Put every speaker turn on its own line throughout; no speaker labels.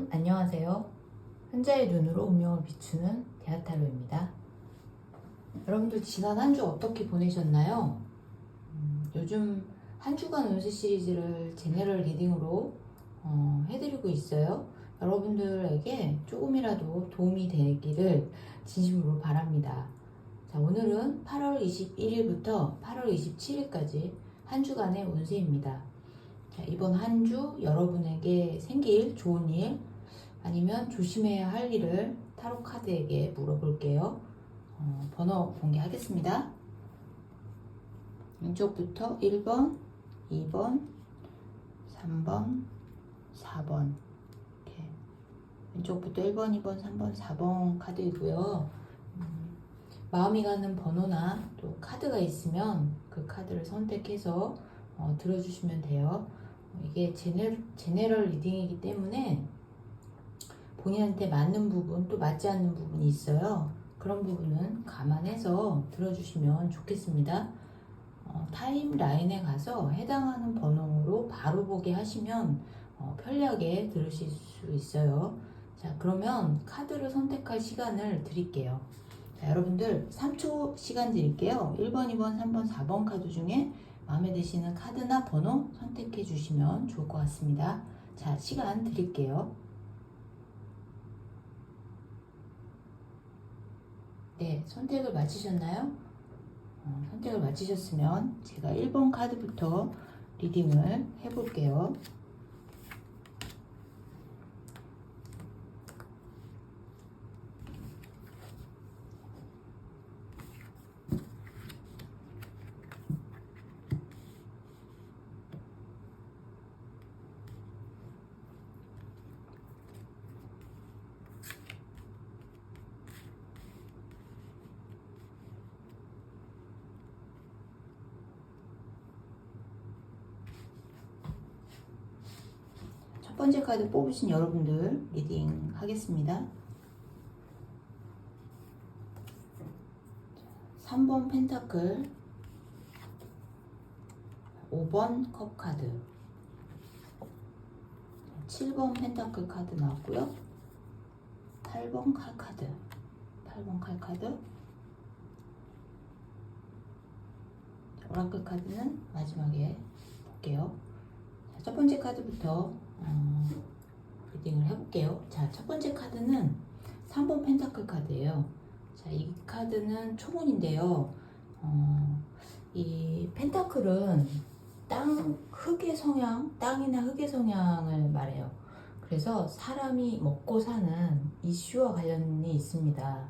여러분 안녕하세요. 현자의 눈으로 운명을 비추는 대하타로입니다. 여러분들 지난 한 주 어떻게 보내셨나요? 요즘 한 주간 운세 시리즈를 제너럴 리딩으로 해드리고 있어요. 여러분들에게 조금이라도 도움이 되기를 진심으로 바랍니다. 자, 오늘은 8월 21일부터 8월 27일까지 한 주간의 운세입니다. 자, 이번 한 주 여러분에게 생길 좋은 일 아니면 조심해야 할 일을 타로 카드에게 물어볼게요. 번호 공개하겠습니다. 왼쪽부터 1번, 2번, 3번, 4번 이렇게 왼쪽부터 1번, 2번, 3번, 4번 카드이고요. 마음이 가는 번호나 또 카드가 있으면 그 카드를 선택해서 들어주시면 돼요. 이게 제네럴 리딩이기 때문에 본인한테 맞는 부분 또 맞지 않는 부분이 있어요. 그런 부분은 감안해서 들어주시면 좋겠습니다. 타임라인에 가서 해당하는 번호로 바로 보게 하시면 편리하게 들으실 수 있어요. 자, 그러면 카드를 선택할 시간을 드릴게요. 자, 여러분들 3초 시간 드릴게요. 1번, 2번, 3번, 4번 카드 중에 마음에 드시는 카드나 번호 선택해 주시면 좋을 것 같습니다. 자, 시간 드릴게요. 네, 선택을 마치셨나요? 선택을 마치셨으면 제가 1번 카드부터 리딩을 해볼게요. 첫 번째 카드 뽑으신 여러분들 리딩 하겠습니다. 3번 펜타클, 5번 컵 카드, 7번 펜타클 카드 나왔고요. 8번 칼 카드, 8번 칼 카드, 오라클 카드는 마지막에 볼게요. 자, 첫 번째 카드부터 리딩을 해볼게요. 자, 첫 번째 카드는 3번 펜타클 카드예요. 자, 이 카드는 초본인데요. 이 펜타클은 흙의 성향, 땅이나 흙의 성향을 말해요. 그래서 사람이 먹고 사는 이슈와 관련이 있습니다.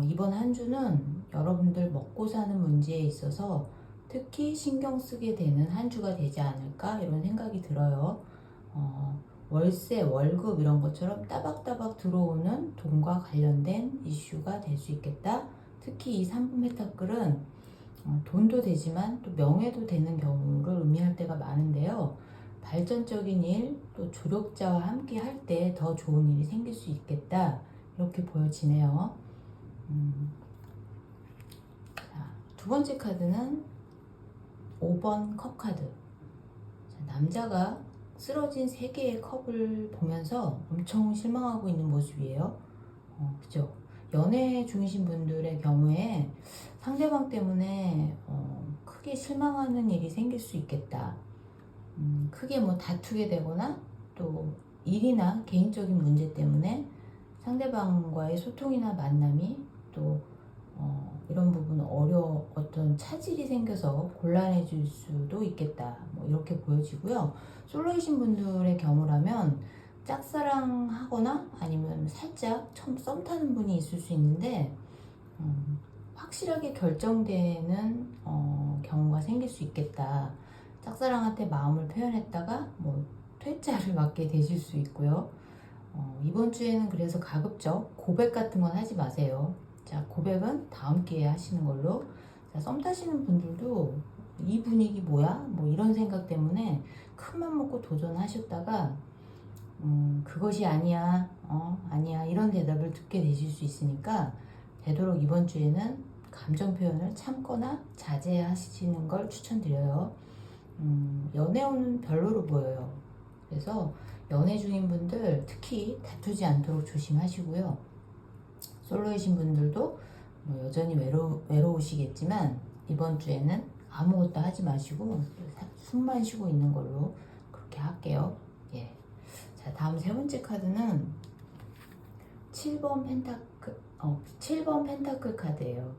이번 한 주는 여러분들 먹고 사는 문제에 있어서 특히 신경 쓰게 되는 한 주가 되지 않을까 이런 생각이 들어요. 월세, 월급 이런 것처럼 따박따박 들어오는 돈과 관련된 이슈가 될 수 있겠다. 특히 이 3분 펜타클은 돈도 되지만 또 명예도 되는 경우를 의미할 때가 많은데요. 발전적인 일, 또 조력자와 함께 할 때 더 좋은 일이 생길 수 있겠다. 이렇게 보여지네요. 자, 두 번째 카드는 5번 컵 카드. 자, 남자가 쓰러진 3개의 컵을 보면서 엄청 실망하고 있는 모습이에요. 그죠? 연애 중이신 분들의 경우에 상대방 때문에 크게 실망하는 일이 생길 수 있겠다. 크게 뭐 다투게 되거나 또 일이나 개인적인 문제 때문에 상대방과의 소통이나 만남이 또 이런 부분 어떤 차질이 생겨서 곤란해질 수도 있겠다. 뭐 이렇게 보여지고요. 솔로이신 분들의 경우라면 짝사랑하거나 아니면 살짝 처음 썸 타는 분이 있을 수 있는데 확실하게 결정되는 경우가 생길 수 있겠다. 짝사랑한테 마음을 표현했다가 뭐 퇴짜를 맞게 되실 수 있고요. 이번 주에는 그래서 가급적 고백 같은 건 하지 마세요. 자, 고백은 다음 기회에 하시는 걸로. 자, 썸 타시는 분들도 이 분위기 뭐야? 뭐 이런 생각 때문에 큰맘 먹고 도전하셨다가 그것이 아니야, 아니야 이런 대답을 듣게 되실 수 있으니까 되도록 이번 주에는 감정 표현을 참거나 자제하시는 걸 추천드려요. 연애운은 별로로 보여요. 그래서 연애 중인 분들 특히 다투지 않도록 조심하시고요. 솔로이신 분들도 뭐 여전히 외로우시겠지만 이번 주에는 아무것도 하지 마시고 숨만 쉬고 있는 걸로 그렇게 할게요. 예. 자, 다음 세 번째 카드는 7번 펜타클 카드예요.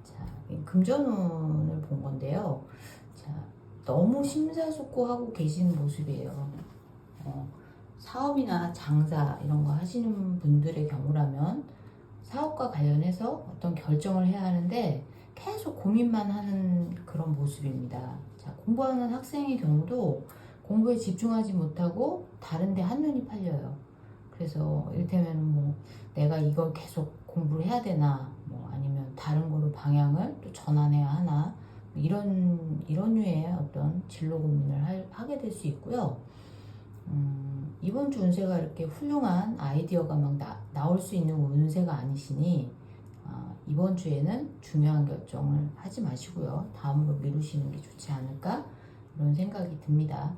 자, 금전운을 본 건데요. 자, 너무 심사숙고하고 계시는 모습이에요. 사업이나 장사 이런 거 하시는 분들의 경우라면 사업과 관련해서 어떤 결정을 해야 하는데 계속 고민만 하는 그런 모습입니다. 자, 공부하는 학생의 경우도 공부에 집중하지 못하고 다른 데 한눈이 팔려요. 그래서 이를테면 뭐 내가 이걸 계속 공부를 해야 되나, 뭐 아니면 다른 거로 방향을 또 전환해야 하나, 이런 류의 어떤 진로 고민을 하게 될 수 있고요. 이번 주 운세가 이렇게 훌륭한 아이디어가 막 나올 수 있는 운세가 아니시니 이번 주에는 중요한 결정을 하지 마시고요. 다음으로 미루시는 게 좋지 않을까 이런 생각이 듭니다.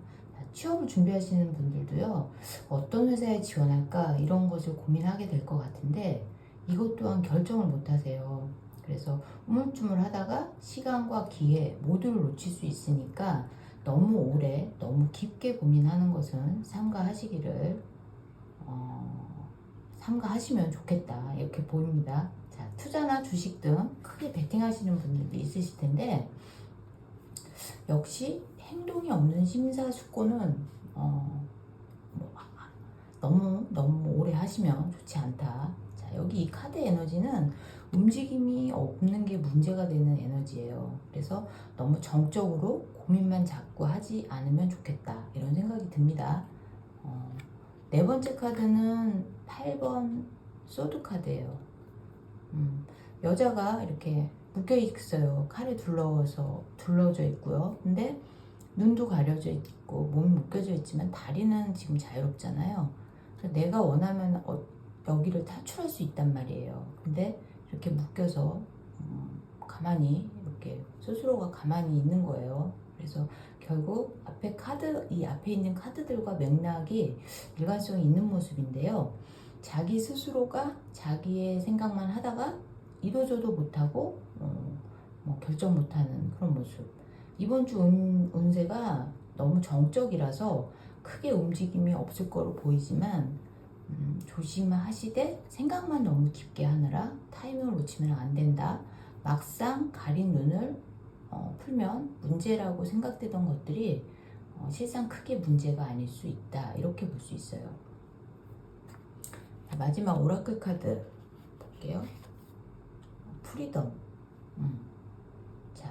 취업을 준비하시는 분들도요. 어떤 회사에 지원할까 이런 것을 고민하게 될 것 같은데 이것 또한 결정을 못 하세요. 그래서 우물쭈물하다가 시간과 기회 모두를 놓칠 수 있으니까 너무 오래 너무 깊게 고민하는 것은 삼가하시기를 삼가하시면 좋겠다 이렇게 보입니다. 자, 투자나 주식 등 크게 베팅하시는 분들도 있으실 텐데 역시 행동이 없는 심사숙고는 너무 오래 하시면 좋지 않다. 자, 여기 이 카드 에너지는 움직임이 없는 게 문제가 되는 에너지예요. 그래서 너무 정적으로 고민만 자꾸 하지 않으면 좋겠다 이런 생각이 듭니다. 네 번째 카드는 8번 소드 카드예요. 여자가 이렇게 묶여 있어요. 칼에 둘러져 있고요. 근데 눈도 가려져 있고 몸이 묶여져 있지만 다리는 지금 자유롭잖아요. 그래서 내가 원하면 여기를 탈출할 수 있단 말이에요. 근데 이렇게 묶여서 가만히 이렇게 스스로가 가만히 있는 거예요. 그래서 결국 이 앞에 있는 카드들과 맥락이 일관성이 있는 모습인데요. 자기 스스로가 자기의 생각만 하다가 이도저도 못하고 결정 못하는 그런 모습. 이번 주 운세가 너무 정적이라서 크게 움직임이 없을 거로 보이지만 조심하시되 생각만 너무 깊게 하느라 타이밍을 놓치면 안 된다. 막상 가린 눈을 풀면 문제라고 생각되던 것들이 실상 크게 문제가 아닐 수 있다. 이렇게 볼 수 있어요. 자, 마지막 오라클 카드 볼게요. 프리덤. 자,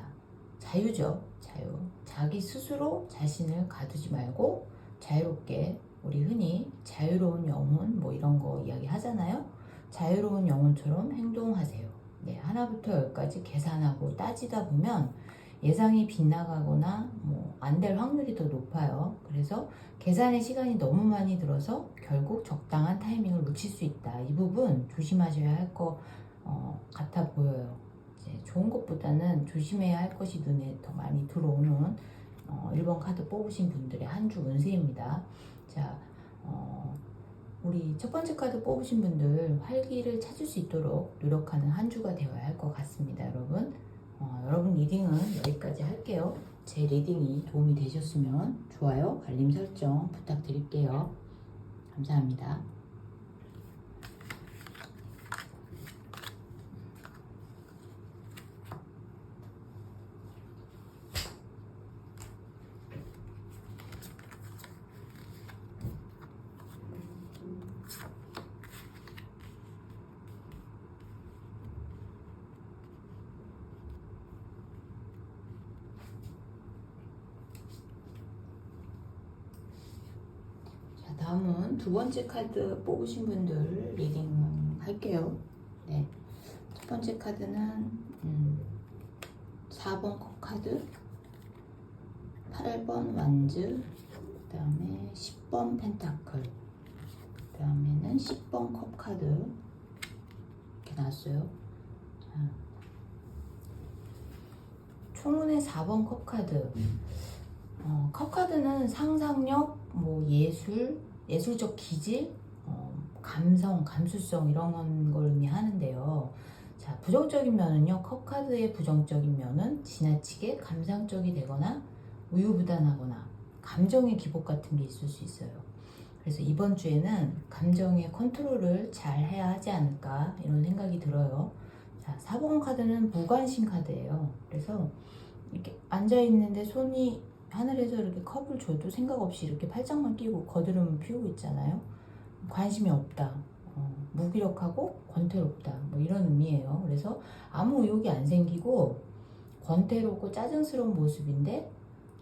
자유죠. 자유. 자기 스스로 자신을 가두지 말고 자유롭게, 우리 흔히 자유로운 영혼 뭐 이런 거 이야기 하잖아요. 자유로운 영혼처럼 행동하세요. 네, 하나부터 열까지 계산하고 따지다 보면 예상이 빗나가거나 뭐 안 될 확률이 더 높아요. 그래서 계산의 시간이 너무 많이 들어서 결국 적당한 타이밍을 놓칠 수 있다. 이 부분 조심하셔야 할 것 같아 보여요. 이제 좋은 것보다는 조심해야 할 것이 눈에 더 많이 들어오는 1번 카드 뽑으신 분들의 한 주 운세입니다. 자, 우리 첫 번째 카드 뽑으신 분들 활기를 찾을 수 있도록 노력하는 한 주가 되어야 할 것 같습니다, 여러분. 여러분 리딩은 여기까지 할게요. 제 리딩이 도움이 되셨으면 좋아요, 알림 설정 부탁드릴게요. 감사합니다. 다음은 두 번째 카드 뽑으신 분들 리딩 할게요. 네, 첫 번째 카드는 4번 컵 카드, 8번 완즈, 그 다음에 10번 펜타클, 그 다음에는 10번 컵 카드 이렇게 나왔어요. 자, 총운의 4번 컵 카드. 컵 카드는 상상력, 뭐 예술, 예술적 기질, 감성, 감수성 이런 걸 의미하는데요. 자, 부정적인 면은요. 컵 카드의 부정적인 면은 지나치게 감상적이 되거나 우유부단하거나 감정의 기복 같은 게 있을 수 있어요. 그래서 이번 주에는 감정의 컨트롤을 잘 해야 하지 않을까 이런 생각이 들어요. 자, 4번 카드는 무관심 카드예요. 그래서 이렇게 앉아있는데 손이 하늘에서 이렇게 컵을 줘도 생각 없이 이렇게 팔짱만 끼고 거드름을 피우고 있잖아요. 관심이 없다. 무기력하고 권태롭다. 뭐 이런 의미예요. 그래서 아무 의욕이 안 생기고 권태롭고 짜증스러운 모습인데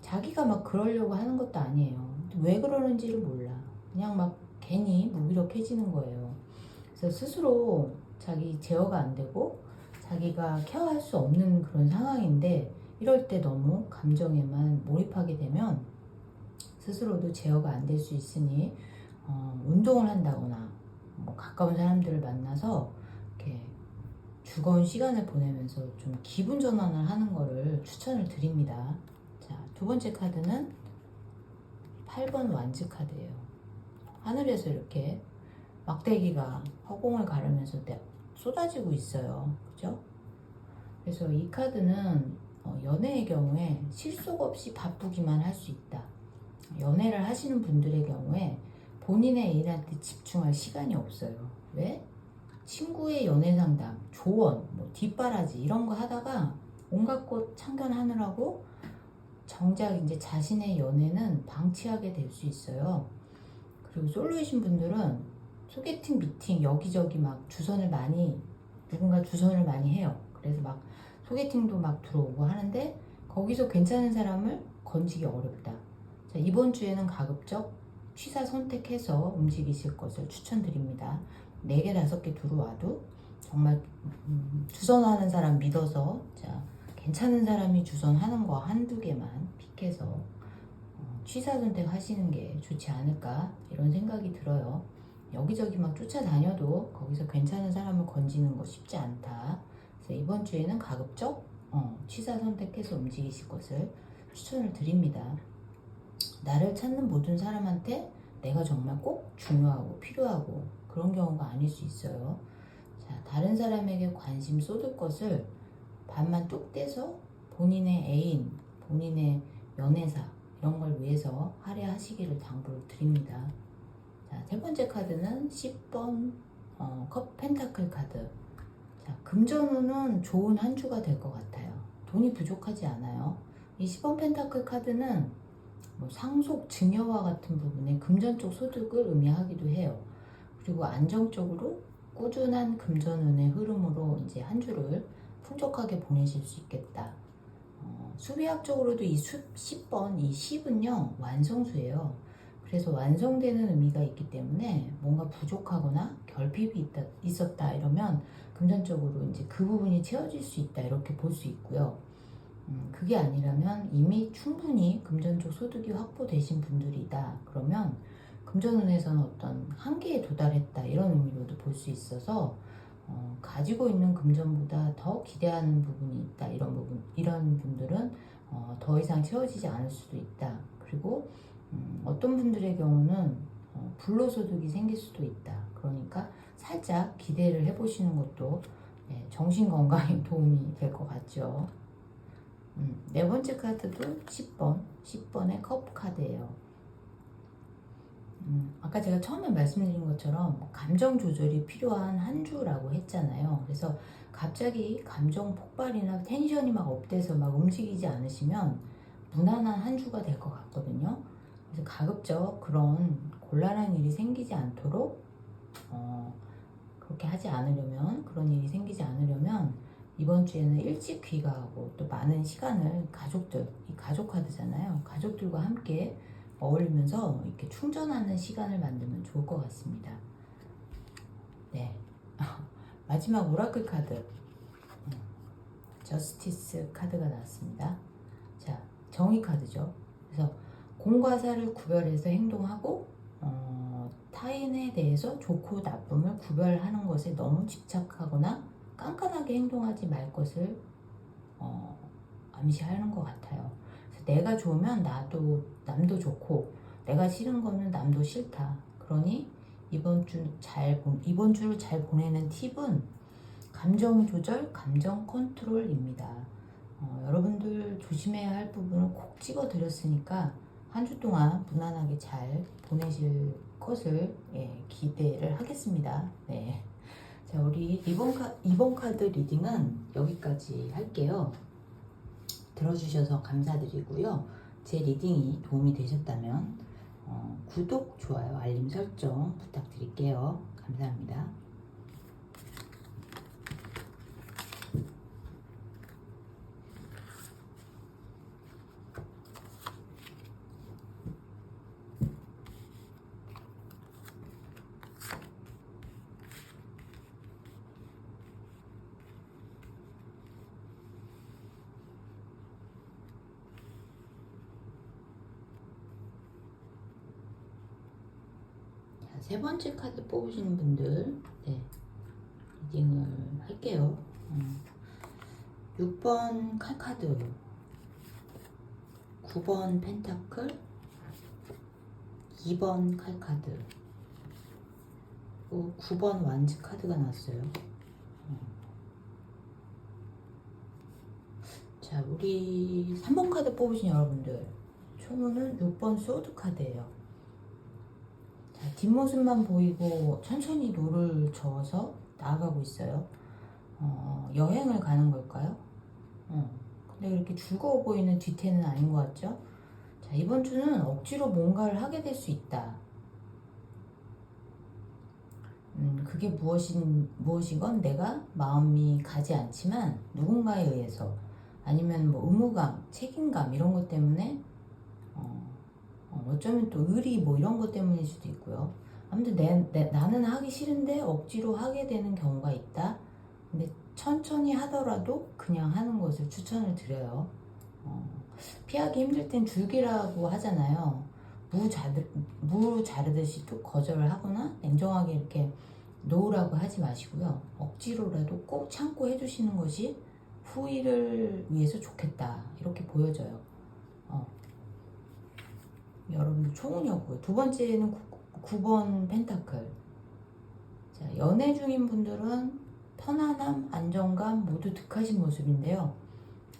자기가 막 그러려고 하는 것도 아니에요. 왜 그러는지를 몰라. 그냥 막 괜히 무기력해지는 거예요. 그래서 스스로 자기 제어가 안 되고 자기가 케어할 수 없는 그런 상황인데 이럴 때 너무 감정에만 몰입하게 되면 스스로도 제어가 안 될 수 있으니 운동을 한다거나 뭐 가까운 사람들을 만나서 이렇게 즐거운 시간을 보내면서 좀 기분 전환을 하는 거를 추천을 드립니다. 자, 두 번째 카드는 8번 완즈 카드예요. 하늘에서 이렇게 막대기가 허공을 가르면서 쏟아지고 있어요. 그죠? 그래서 이 카드는 연애의 경우에 실속 없이 바쁘기만 할 수 있다. 연애를 하시는 분들의 경우에 본인의 일한테 집중할 시간이 없어요. 왜? 친구의 연애 상담, 조언, 뭐 뒷바라지 이런 거 하다가 온갖 것 참견하느라고 정작 이제 자신의 연애는 방치하게 될 수 있어요. 그리고 솔로이신 분들은 소개팅, 미팅 여기저기 막 누군가 주선을 많이 해요. 그래서 막 소개팅도 막 들어오고 하는데 거기서 괜찮은 사람을 건지기 어렵다. 자, 이번 주에는 가급적 취사 선택해서 움직이실 것을 추천드립니다. 4개, 5개 들어와도 정말 주선하는 사람 믿어서 자, 괜찮은 사람이 주선하는 거 한두 개만 픽해서 취사 선택하시는 게 좋지 않을까 이런 생각이 들어요. 여기저기 막 쫓아다녀도 거기서 괜찮은 사람을 건지는 거 쉽지 않다. 그래서 이번 주에는 가급적 취사 선택해서 움직이실 것을 추천을 드립니다. 나를 찾는 모든 사람한테 내가 정말 꼭 중요하고 필요하고 그런 경우가 아닐 수 있어요. 자, 다른 사람에게 관심 쏟을 것을 반만 뚝 떼서 본인의 애인, 본인의 연애사 이런 걸 위해서 할애하시기를 당부를 드립니다. 자, 세 번째 카드는 10번 컵 펜타클 카드. 자, 금전운은 좋은 한 주가 될 것 같아요. 돈이 부족하지 않아요. 이 10번 펜타클 카드는 뭐 상속, 증여와 같은 부분에 금전적 소득을 의미하기도 해요. 그리고 안정적으로 꾸준한 금전운의 흐름으로 이제 한 주를 풍족하게 보내실 수 있겠다. 수비학적으로도 이 10번, 이 10은요, 완성수예요. 그래서 완성되는 의미가 있기 때문에 뭔가 부족하거나 결핍이 있었다 이러면 금전적으로 이제 그 부분이 채워질 수 있다 이렇게 볼 수 있고요. 그게 아니라면 이미 충분히 금전적 소득이 확보되신 분들이다. 그러면 금전운에서는 어떤 한계에 도달했다 이런 의미로도 볼 수 있어서 가지고 있는 금전보다 더 기대하는 부분이 있다. 이런 분들은 더 이상 채워지지 않을 수도 있다. 그리고 어떤 분들의 경우는 불로소득이 생길 수도 있다. 그러니까 살짝 기대를 해보시는 것도 정신 건강에 도움이 될 것 같죠. 네 번째 카드도 10번의 컵 카드예요. 아까 제가 처음에 말씀드린 것처럼 감정 조절이 필요한 한 주라고 했잖아요. 그래서 갑자기 감정 폭발이나 텐션이 막 업돼서 막 움직이지 않으시면 무난한 한 주가 될 것 같거든요. 그래서 가급적 그런 곤란한 일이 생기지 않도록 그렇게 하지 않으려면 그런 일이 생기지 않으려면 이번 주에는 일찍 귀가하고 또 많은 시간을 이 가족 카드잖아요. 가족들과 함께 어울리면서 이렇게 충전하는 시간을 만들면 좋을 것 같습니다. 네. 마지막 오라클 카드. 저스티스 카드가 나왔습니다. 자, 정의 카드죠. 그래서 공과 사를 구별해서 행동하고, 타인에 대해서 좋고 나쁨을 구별하는 것에 너무 집착하거나 깐깐하게 행동하지 말 것을 암시하는 것 같아요. 그래서 내가 좋으면 남도 좋고 내가 싫은 거는 남도 싫다. 그러니 이번 주를 잘 보내는 팁은 감정 조절, 감정 컨트롤입니다. 여러분들 조심해야 할 부분을 콕 집어 드렸으니까 한 주 동안 무난하게 잘 보내실 것을 기대를 하겠습니다. 네. 자, 우리 이번 카드 리딩은 여기까지 할게요. 들어주셔서 감사드리고요. 제 리딩이 도움이 되셨다면 구독, 좋아요, 알림 설정 부탁드릴게요. 감사합니다. 세 번째 카드 뽑으시는 분들 리딩을 할게요. 6번 칼카드, 9번 펜타클, 2번 칼카드, 9번 완즈 카드가 나왔어요. 자, 우리 3번 카드 뽑으신 여러분들 총은 6번 소드 카드예요. 뒷모습만 보이고 천천히 노를 저어서 나아가고 있어요. 여행을 가는 걸까요? 근데 그렇게 즐거워 보이는 뒤태는 아닌 것 같죠? 자, 이번 주는 억지로 뭔가를 하게 될 수 있다. 그게 무엇이건 내가 마음이 가지 않지만 누군가에 의해서 아니면 뭐 의무감, 책임감 이런 것 때문에 어쩌면 또 의리 뭐 이런 것 때문일 수도 있고요. 아무튼 나는 하기 싫은데 억지로 하게 되는 경우가 있다. 근데 천천히 하더라도 그냥 하는 것을 추천을 드려요. 피하기 힘들 땐 줄기라고 하잖아요. 무 자르듯이 또 거절을 하거나 냉정하게 이렇게 놓으라고 하지 마시고요. 억지로라도 꼭 참고 해주시는 것이 후일을 위해서 좋겠다. 이렇게 보여져요. 여러분들 총운이었고요. 두 번째는 9번 펜타클. 자, 연애 중인 분들은 편안함, 안정감 모두 득하신 모습인데요.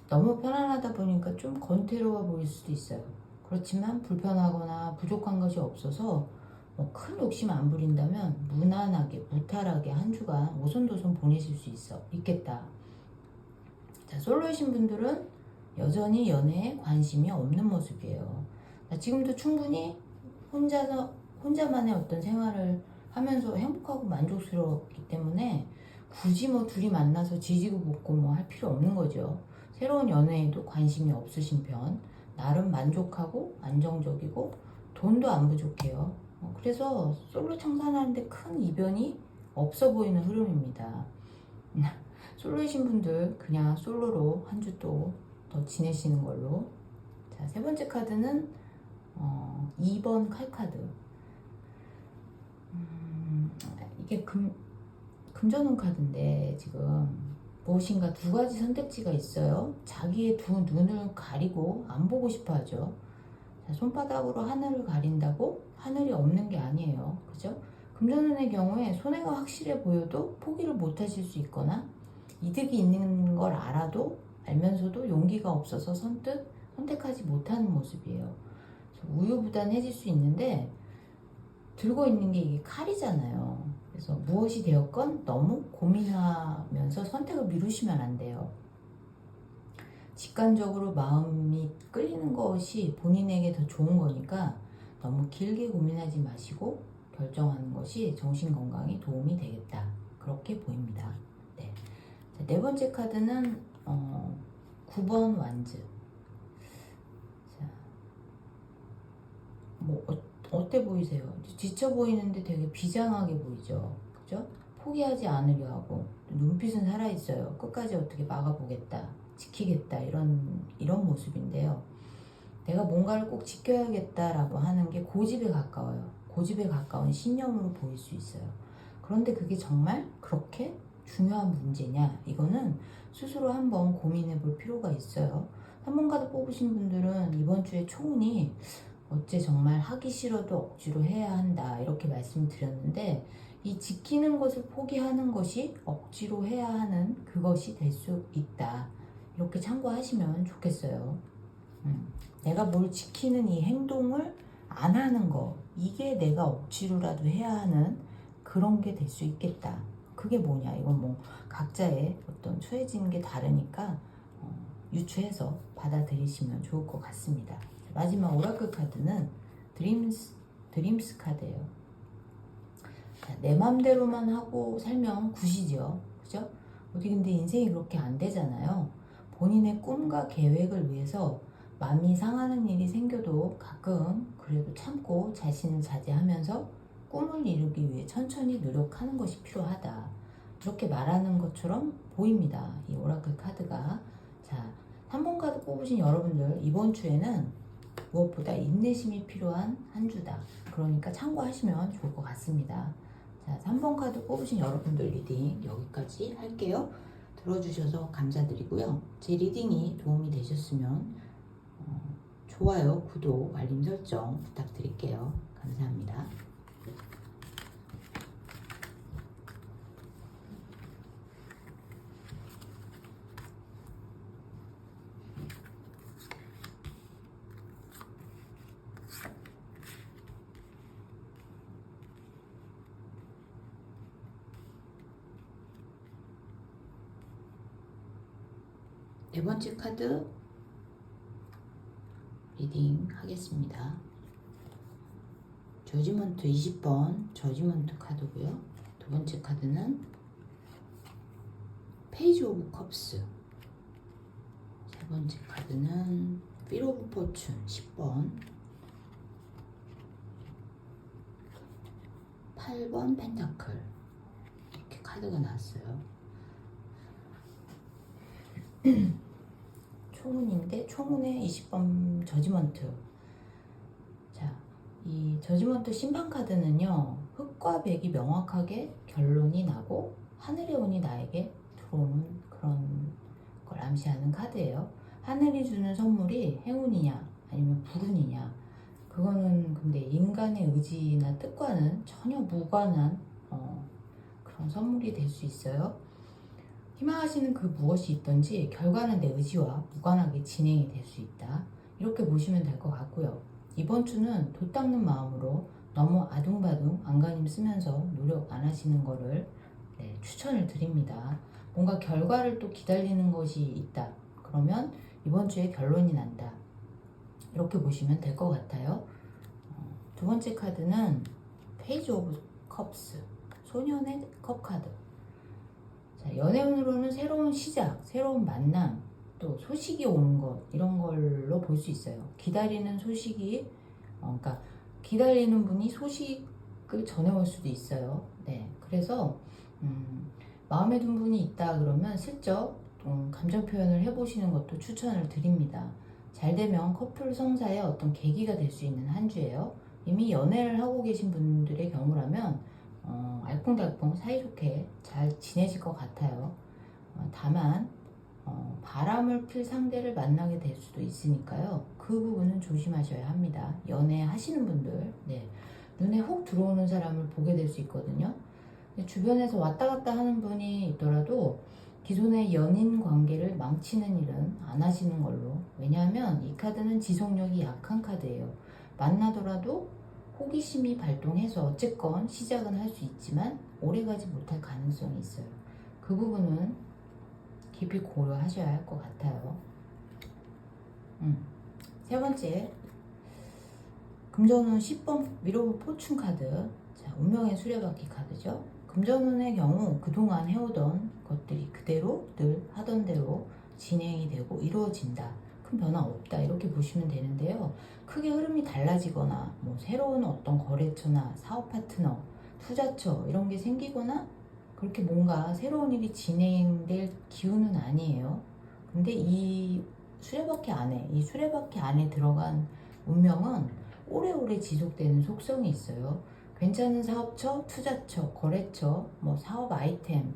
너무 편안하다 보니까 좀 건태로워 보일 수도 있어요. 그렇지만 불편하거나 부족한 것이 없어서 큰 욕심 안 부린다면 무난하게, 무탈하게 한 주간 오손도손 보내실 수 있겠다. 자, 솔로이신 분들은 여전히 연애에 관심이 없는 모습이에요. 지금도 충분히 혼자만의 어떤 생활을 하면서 행복하고 만족스럽기 때문에 굳이 뭐 둘이 만나서 지지고 볶고 뭐 할 필요 없는 거죠. 새로운 연애에도 관심이 없으신 편, 나름 만족하고 안정적이고 돈도 안 부족해요. 그래서 솔로 청산하는데 큰 이변이 없어 보이는 흐름입니다. 솔로이신 분들 그냥 솔로로 한 주 또 더 지내시는 걸로. 자, 세 번째 카드는 2번 칼카드. 이게 금전운 카드인데 지금 무엇인가 두 가지 선택지가 있어요. 자기의 두 눈을 가리고 안 보고 싶어 하죠. 자, 손바닥으로 하늘을 가린다고 하늘이 없는 게 아니에요. 그죠? 금전운의 경우에 손해가 확실해 보여도 포기를 못 하실 수 있거나 이득이 있는 걸 알면서도 용기가 없어서 선뜻 선택하지 못하는 모습이에요. 우유부단해질 수 있는데 들고 있는 게 이게 칼이잖아요. 그래서 무엇이 되었건 너무 고민하면서 선택을 미루시면 안 돼요. 직관적으로 마음이 끌리는 것이 본인에게 더 좋은 거니까 너무 길게 고민하지 마시고 결정하는 것이 정신건강에 도움이 되겠다. 그렇게 보입니다. 네. 자, 네 번째 카드는 9번 완즈. 뭐 어때 보이세요? 지쳐 보이는데 되게 비장하게 보이죠? 그죠? 포기하지 않으려 하고 눈빛은 살아있어요. 끝까지 어떻게 막아보겠다, 지키겠다 이런 모습인데요. 내가 뭔가를 꼭 지켜야겠다라고 하는 게 고집에 가까워요. 고집에 가까운 신념으로 보일 수 있어요. 그런데 그게 정말 그렇게 중요한 문제냐? 이거는 스스로 한번 고민해 볼 필요가 있어요. 3번 카드 뽑으신 분들은 이번 주에 총운이 어째 정말 하기 싫어도 억지로 해야 한다 이렇게 말씀드렸는데, 이 지키는 것을 포기하는 것이 억지로 해야 하는 그것이 될 수 있다, 이렇게 참고하시면 좋겠어요. 내가 뭘 지키는 이 행동을 안 하는 거, 이게 내가 억지로라도 해야 하는 그런 게 될 수 있겠다. 그게 뭐냐, 이건 뭐 각자의 어떤 처해진 게 다르니까 유추해서 받아들이시면 좋을 것 같습니다. 마지막 오라클 카드는 드림스 카드예요. 자, 내 맘대로만 하고 살면 굿이죠, 그죠? 어디 근데 인생이 그렇게 안 되잖아요. 본인의 꿈과 계획을 위해서 마음이 상하는 일이 생겨도 가끔 그래도 참고 자신을 자제하면서 꿈을 이루기 위해 천천히 노력하는 것이 필요하다, 이렇게 말하는 것처럼 보입니다, 이 오라클 카드가. 자, 3번 카드 뽑으신 여러분들, 이번 주에는 무엇보다 인내심이 필요한 한 주다, 그러니까 참고하시면 좋을 것 같습니다. 자, 3번 카드 뽑으신 여러분들 리딩 여기까지 할게요. 들어주셔서 감사드리고요. 제 리딩이 도움이 되셨으면 좋아요, 구독, 알림 설정 부탁드릴게요. 감사합니다. 네 번째 카드 리딩 하겠습니다. 저지먼트 20번 저지먼트 카드고요. 두 번째 카드는 페이지 오브 컵스, 세 번째 카드는 휠 오브 포춘 10번, 8번 펜타클, 이렇게 카드가 나왔어요. 초문인데 초문에 20번 저지먼트. 자, 이 저지먼트 심판 카드는요, 흑과 백이 명확하게 결론이 나고 하늘의 운이 나에게 들어오는 그런 걸 암시하는 카드예요. 하늘이 주는 선물이 행운이냐 아니면 불운이냐, 그거는 근데 인간의 의지나 뜻과는 전혀 무관한 그런 선물이 될 수 있어요. 희망하시는 그 무엇이 있든지 결과는 내 의지와 무관하게 진행이 될 수 있다, 이렇게 보시면 될 것 같고요. 이번 주는 돛 닦는 마음으로 너무 아둥바둥 안간힘 쓰면서 노력 안 하시는 거를 추천을 드립니다. 뭔가 결과를 또 기다리는 것이 있다, 그러면 이번 주에 결론이 난다, 이렇게 보시면 될 것 같아요. 두 번째 카드는 페이지 오브 컵스, 소년의 컵 카드. 자, 연애운으로는 새로운 시작, 새로운 만남, 또 소식이 오는 것, 이런 걸로 볼 수 있어요. 기다리는 소식이, 그러니까 기다리는 분이 소식을 전해올 수도 있어요. 네, 그래서 마음에 든 분이 있다 그러면 슬쩍 감정 표현을 해보시는 것도 추천을 드립니다. 잘 되면 커플 성사의 어떤 계기가 될 수 있는 한 주예요. 이미 연애를 하고 계신 분들의 경우라면 알콩달콩 사이좋게 잘 지내실 것 같아요. 다만 바람을 필 상대를 만나게 될 수도 있으니까요, 그 부분은 조심하셔야 합니다. 연애하시는 분들, 눈에 훅 들어오는 사람을 보게 될 수 있거든요. 주변에서 왔다 갔다 하는 분이 있더라도 기존의 연인 관계를 망치는 일은 안 하시는 걸로. 왜냐하면 이 카드는 지속력이 약한 카드예요. 만나더라도 호기심이 발동해서 어쨌건 시작은 할 수 있지만 오래가지 못할 가능성이 있어요. 그 부분은 깊이 고려하셔야 할 것 같아요. 세 번째, 금전운 10번 미로브 포춘 카드. 자, 운명의 수레바퀴 카드죠. 금전운의 경우 그동안 해오던 것들이 그대로 늘 하던 대로 진행이 되고 이루어진다, 큰 변화 없다, 이렇게 보시면 되는데요. 크게 흐름이 달라지거나 뭐 새로운 어떤 거래처나 사업 파트너, 투자처 이런 게 생기거나 그렇게 뭔가 새로운 일이 진행될 기운은 아니에요. 근데 이 수레바퀴 안에 들어간 운명은 오래오래 지속되는 속성이 있어요. 괜찮은 사업처, 투자처, 거래처, 뭐 사업 아이템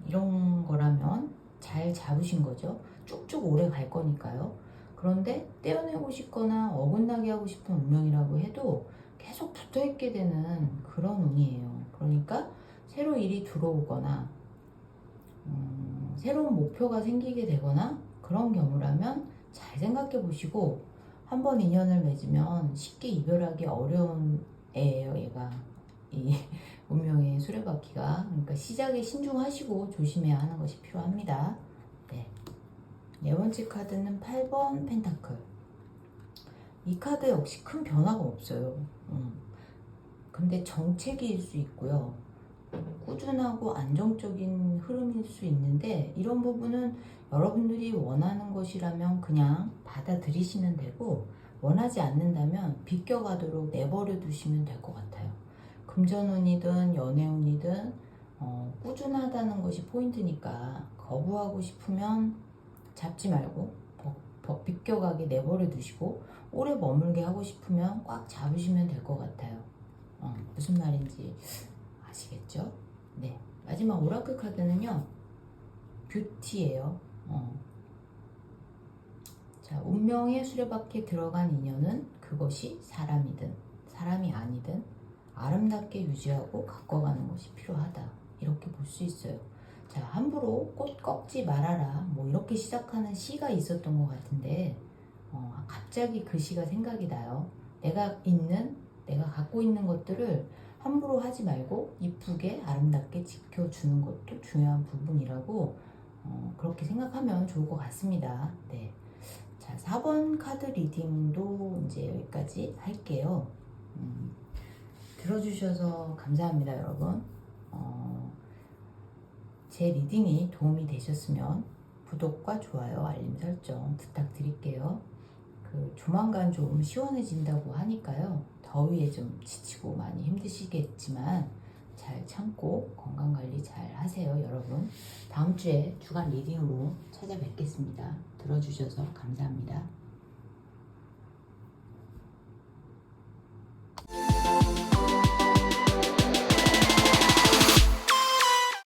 이런 거라면 잘 잡으신 거죠. 쭉쭉 오래 갈 거니까요. 그런데 떼어내고 싶거나 어긋나게 하고 싶은 운명이라고 해도 계속 붙어있게 되는 그런 운이에요. 그러니까 새로 일이 들어오거나 새로운 목표가 생기게 되거나 그런 경우라면 잘 생각해 보시고, 한번 인연을 맺으면 쉽게 이별하기 어려운 애예요, 얘가. 이 운명의 수레바퀴가. 그러니까 시작에 신중하시고 조심해야 하는 것이 필요합니다. 네. 네 번째 카드는 8번 펜타클. 이 카드 역시 큰 변화가 없어요. 근데 정체기일 수 있고요. 꾸준하고 안정적인 흐름일 수 있는데, 이런 부분은 여러분들이 원하는 것이라면 그냥 받아들이시면 되고, 원하지 않는다면 비껴가도록 내버려 두시면 될 것 같아요. 금전운이든 연애운이든 꾸준하다는 것이 포인트니까, 거부하고 싶으면 잡지 말고 비껴가게 내버려 두시고, 오래 머물게 하고 싶으면 꽉 잡으시면 될 것 같아요. 무슨 말인지 아시겠죠? 네. 마지막 오라클 카드는요, 뷰티예요. 자, 운명의 수레바퀴에 들어간 인연은 그것이 사람이든 사람이 아니든 아름답게 유지하고 가꿔가는 것이 필요하다. 이렇게 볼 수 있어요. 자, 함부로 꽃 꺾지 말아라. 뭐 이렇게 시작하는 시가 있었던 것 같은데, 갑자기 그 시가 생각이 나요. 내가 갖고 있는 것들을 함부로 하지 말고 이쁘게 아름답게 지켜주는 것도 중요한 부분이라고 그렇게 생각하면 좋을 것 같습니다. 네. 자, 4번 카드 리딩도 이제 여기까지 할게요. 들어주셔서 감사합니다, 여러분. 제 리딩이 도움이 되셨으면 구독과 좋아요, 알림 설정 부탁드릴게요. 조만간 좀 시원해진다고 하니까요. 더위에 좀 지치고 많이 힘드시겠지만 잘 참고 건강관리 잘 하세요, 여러분. 다음 주에 주간 리딩으로 찾아뵙겠습니다. 들어주셔서 감사합니다.